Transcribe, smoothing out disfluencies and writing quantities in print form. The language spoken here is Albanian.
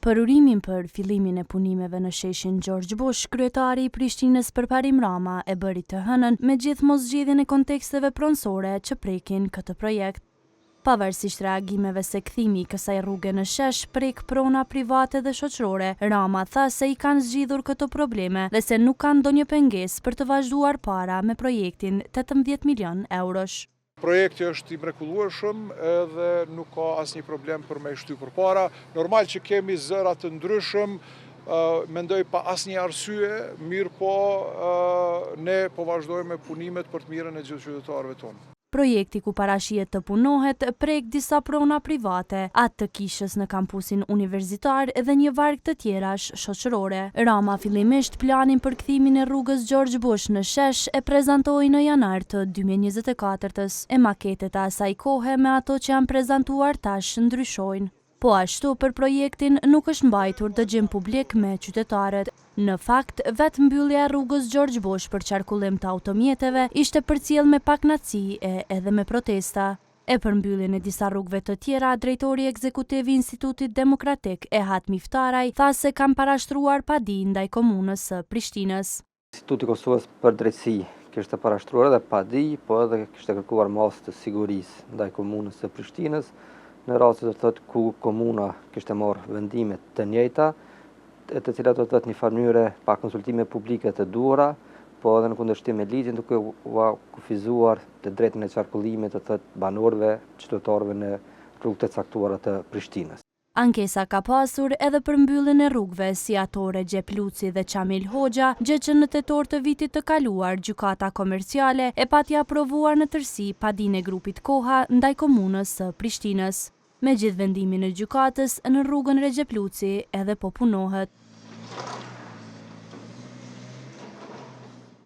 Për urimin për fillimin e punimeve në sheshin Gjergj Bush, kryetari i Prishtinës Përparim Rama e bëri të hënën me gjithë moszgjedhjen e konteksteve pronësore që prekin këtë projekt. Pavarësisht reagimeve se kthimi i kësaj rruge në shesh prek prona private dhe shoqërore, Rama tha se i kanë zgjidhur këto probleme dhe se nuk kanë ndonjë pengesë për të vazhduar para me projektin 18 milion eurosh. Projekti është i mrekullueshëm edhe nuk ka asnjë problem për me shty përpara. Normal që kemi zëra të ndryshëm, mendoj pa asnjë arsye, mirë po ne po vazhdojmë me punimet për të mirën e gjithë qytetarëve tonë. Projekti ku parashihet të punohet prek disa prona private, atë të kishës në kampusin universitar dhe një varg të tjerash shoqërore. Rama fillimisht planin për kthimin e rrugës Gjergj Bush në shesh e prezantoi në janar të 2024-s, e maketet e asaj kohe me ato që janë prezantuar tash ndryshojnë. Po ashtu për projektin nuk është mbajtur dëgjim publik me qytetarët. Në fakt, vetë mbyllja e rrugës Gjergj Bush për qarkullim të automjeteve ishte përcjell me pak naci edhe me protesta. E për mbylljen e disa rrugëve të tjera, drejtori ekzekutiv i Institutit Demokratik Ehat Miftaraj tha se kanë parashtruar padi ndaj komunës së Prishtinës. Instituti Kosovës për drejtësi kishte parashtruar edhe padi, po edhe kishte kërkuar masë të sigurisë ndaj komunës së Prishtinës, në rastet të thotë ku komuna kishte marrë vendime të njëjta, të cilat do të thotë një mënyrë pa konsultime publike të duhura, po edhe në kundërshtim me ligjin, duke u kufizuar të drejtën e qarkullimit të thotë banorëve, qytetarëve në rrugët e caktuara të Prishtinës. Ankesa ka pasur edhe për mbylljen e rrugëve si ato Recep Luci dhe Çamil Hoxha, gjë që në tetor të vitit të kaluar gjykata komerciale e pati aprovuar në tërësi padinë e grupit Koha ndaj komunës së Prishtinës. Me gjithë vendimin e gjykatës, në rrugën Recep Luci edhe po punohet.